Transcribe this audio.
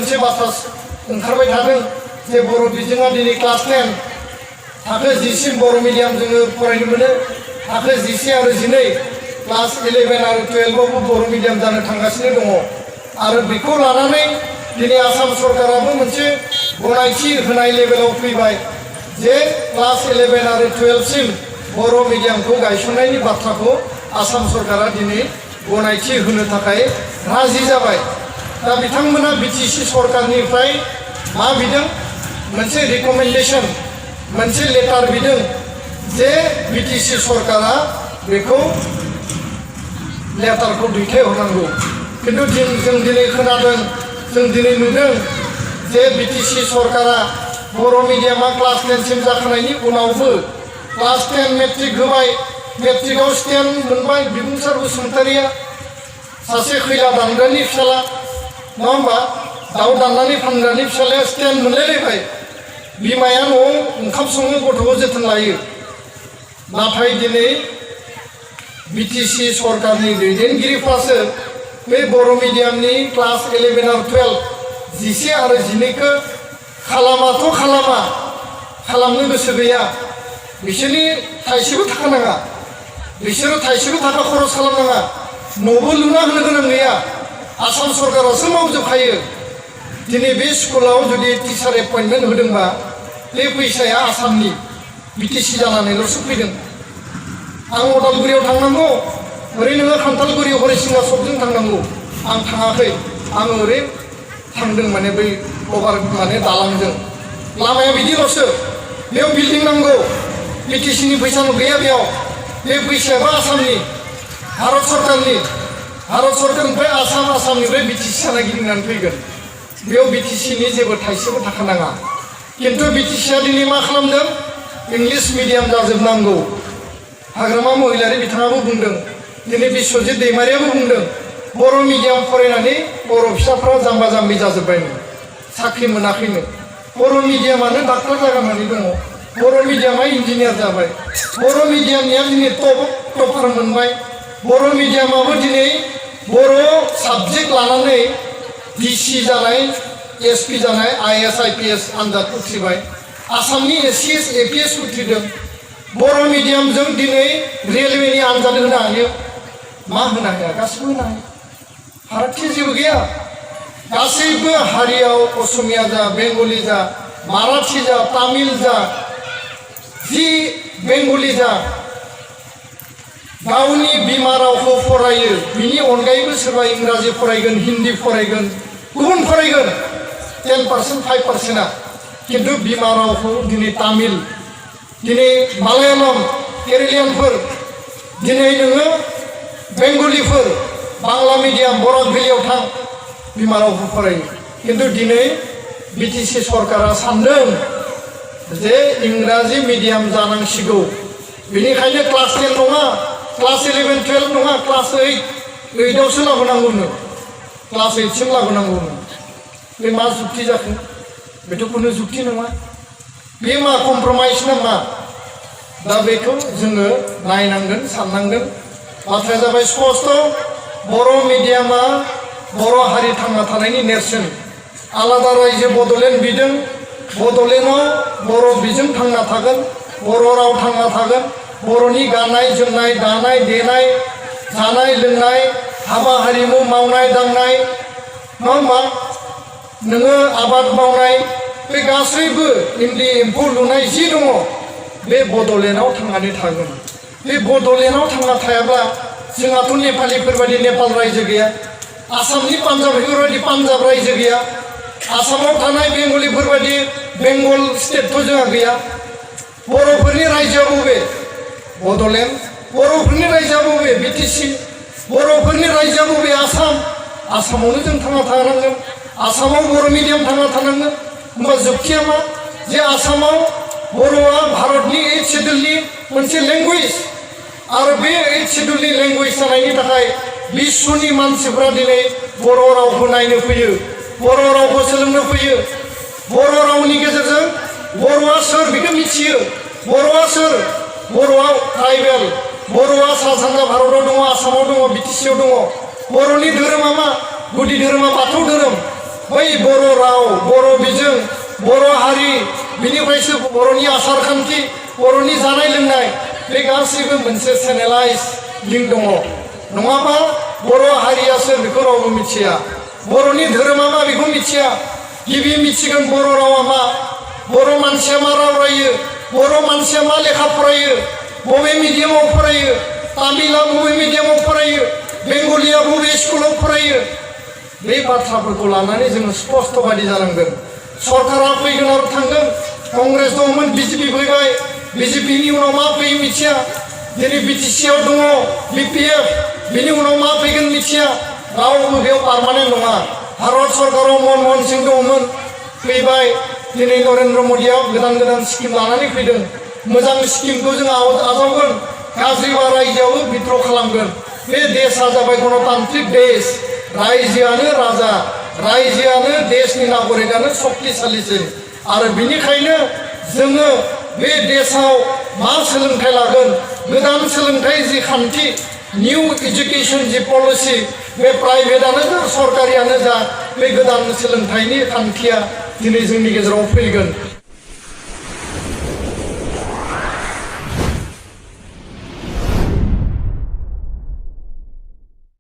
मोनसे बाथ्रा ओंखारबाय थादों जे बर' बिजोङा दिनै क्लास 10 थाखो 10 सिम बर' मिडियाम जोङो फरायनो मोनो थाखो 11 आरो 12 क्लास 11 आरो 12 आवबो बर' मिडियाम जानो थांगासिनो दङ आरो बेखौ लानानै दिनै आसाम सरकाराबो मोनसे गनायथि होनाय लेभेलाव फैबाय जे क्लास 11 आरो 12 सिम बर' मिडियामखौ गायसननायनि बाथ्राखौ आसाम सरकारा दिनै गनायथि होनो थाखाय राजि जाबाय दा बिथांमोना बिटिसि सरकारनिफ्राय मा बिदों मोनसे रिकमेन्डेशन मोनसे लेटार बिदों जे बिटिसि सरकारा बेखौ लेटारखौ दैथायहरनांगौ किन्तु जों दिनै खोनादों जों दिनै नुदों जे बिटिसि सरकारा बर' मिडियामा क्लास 10 सिम जाखांनायनि उनावबो क्लास 10 मेट्रिक होबाय मेट्रिकआव स्टेन्ड मोनबाय बिबुंसार बसुमतारिया सासे खैला दानग्रानि फिसाला नङा होमबा दाउ दाननानै फानग्रानि फिसालाया स्टेन्ड मोनलायलायबाय बिमाया न'आव ओंखाम सङो गथ'खौ जोथोन लायो नाथाय दिनै बिटिसि सरकारनि दैदेनगिरिफ्रासो बे बर' मिडियामनि क्लास 11 आरो 12 11 आरो 12खौ खालामाथ' खालामा खालामनो गोसो गैया बिसोरनि थाइसेबो थाखा नाङा बिसोरो थाइसेबो थाखा खरस खालामनाङा न'बो लुना होनो गोनां गैया आसाम सरकारासो मावजोबखायो दिनै बे स्कुलाव जुदि टिचार एपइन्टमेन्ट होदोंबा बे फैसाया आसामनि बिटिसि जानानैल'सो फैदों आं अदालगुरियाव थांनांगौ ओरै नोङो खान्थालगुरि हरिसिंगा सकजों थांनांगौ आं थाङाखै आं ओरै थांदों माने बै अभार माने दालांजों लामाया बिदिल'सो बेयाव बिल्डिं नांगौ बिटिसिनि फैसा गैया बेयाव बे फैसायाबो आसामनि भारत सरकारनिफ्राय आसामनिफ्राय बिटिसि जाना गिदिंनानै फैगोन बेयाव बिटिसिनि जेबो थाइसेबो थाखा नाङा किन्तु बिटिसिया दिनै मा खालामदों इंलिश मिडियाम जाजोबनांगौ हाग्रामा महिलारि बिथाङाबो बुंदों दिनै बिश्वजित दैमारियाबो बुंदों बर' मिडियाम फरायनानै बर' फिसाफ्रा जाम्बा जाम्बि जाजोब्बायनो साख्रि मोनाखैनो बर' मिडियामानो डाक्टर जागानानै दङ बर' मिडियामा इन्जिनियार जाबाय बर' मिडियामनिया दिनै टपार मोनबाय बर' मिडियामाबो दिनै बर' साबजेक्ट लानानै डिसि जानाय एसपि जानाय आइएस आइपिएस आनजाद उथ्रिबाय आसामनि एसिएस एपिएस उथ्रिदों बर' मिडियामजों दिनै रेलवेनि आनजाद होनो हायो मा होनो हाया गासिबो होनो हायो फारागथि जेबो गैया गासैबो हारियाव असमिया जा बेंगलि जा माराठी जा तामिल जा जि बेंगलि जा गावनि बिमा रावखौ फरायो बिनि अनगायैबो सोरबा इंराजि फरायगोन हिन्दी फरायगोन गुबुन फरायगोन 10% 5%आ किन्तु बिमा रावखौ दिनै तामिल दिनै मालायालम केरेलियानफोर दिनै नोङो बेंगलिफोर बांला मिडियाम बराक भेलियाव थां बिमा रावखौ फरायो किन्तु दिनै बिटिसि सरकारा सानदों जे इंराजि मिडियाम जानांसिगौ बेनिखायनो क्लास 10 नङा क्लास 11 12 नङा क्लास 8 आवसो लाबोनांगौनो क्लास 8 सिम लाबोनांगौनो बे मा जुक्ति जाखो बेथ' खुनु जुक्ति नङा बे मा कमप्रमाइस ना मा दा बेखौ जोङो नायनांगोन साननांगोन बाथ्राया जाबाय स्पष्ट बर' मिडियामा बर' हारि थांना थानायनि नेरसोन आलादा रायजो बड'लेण्ड बिदों बड'लेण्डआव बर' बिजों थांना थागोन बर' राव थांना थागोन बर'नि गाननाय जोमनाय दानाय देनाय जानाय लोंनाय हाबा हारिमु मावनाय दांनाय नङा होमबा नोङो आबाद मावनाय बे गासैबो इन्दि एम्फौ लुनाय जि दङ बे बड'लेण्डआव थांनानै थागोन बे बड'लेण्डआव थांना थायाब्ला जोंहाथ' नेपालिफोरबायदि नेपाल रायजो गैया आसामनि पान्जाबफोरबायदि पान्जाब रायजो गैया आसामाव थानाय बेंगलिफोरबायदि बेंगल स्टेटथ' जोंहा गैया बर'फोरनि रायजोआ बबे बड'लेण्ड बर'फोरनि रायजोआ बबे बिटिसि बर'फोरनि रायजोआ बबे आसामावनो जों थांना थानांगोन आसामाव बर' मिडियाम थांना थानांगोन होमबा जुक्तिया मा जे आसामाव बर'आ भारतनि 8 शेड्युलनि मोनसे लेंगुवेज आरो बे 8 शेड्युलनि लेंगुवेज जानायनि थाखाय बिश्वनि मानसिफ्रा दिनै बर' रावखौ नायनो फैयो बर' रावखौ सोलोंनो फैयो बर' रावनि गेजेरजों बर'आ सोर बेखौ मिथियो बर'आ सोर बर'आ ट्राइबेल बर'आ सा सानजा भारताव दङ आसामाव दङ बिटिसिआव दङ बर'नि धोरोमा मा गुदि धोरोमा बाथौ धोरोम बै बर' राव बर' बिजों बर' हारि बिनिफ्रायसो बर'नि आसार खान्थि बर'नि जानाय लोंनाय बे गासैबो मोनसे चेनेलाइज लिंक दङ नङाबा बर' हारिया सोर बेखौ रावबो मिथिया बर'नि धोरोमा मा बेखौ मिथिया गिबि मिथिगोन बर' रावा मा बर' मानसिया मा राव रायो बर' मानसिया मा लेखा फरायो बबे मिडियामाव फरायो तामिला बबे मिडियामाव फरायो बेंगलिया बबे स्कुलाव फरायो बे बाथ्राफोरखौ लानानै जोङो स्पष्टबादि जानांगोन सरकारा फैगोन आरो थांगोन कंग्रेस दंमोन बिजेपि फैबाय बिजेपिनि उनाव मा फैयो मिथिया दिनै बिटिसिआव दङ बिपिएफ बिनि उनाव मा फैगोन मिथिया रावबो बेयाव पार्मानेन्ट नङा भारत सरकाराव मनमोहन सिं दंमोन फैबाय दिनै नरेन्द्र मदिया गोदान गोदान स्किम लानानै फैदों मोजां स्किमखौ जों आजावगोन गाज्रिबा रायजोआवबो बिद्र' खालामगोन बे देशआ जाबाय गणतान्त्रिक देश रायजोआनो राजा रायजोआनो देशनि नागरिकआनो शक्तिशालीसिन आरो बिनिखायनो जोङो बे देशआव मा सोलोंथाइ लागोन गोदान सोलोंथाइ जि खान्थि निउ एजुकेशन जि पलिसि बे प्राइभेटआनो जा सरकारियानो जा बे गोदान सोलोंथाइनि खान्थिया दिनै जोंनि गेजेराव फैगोन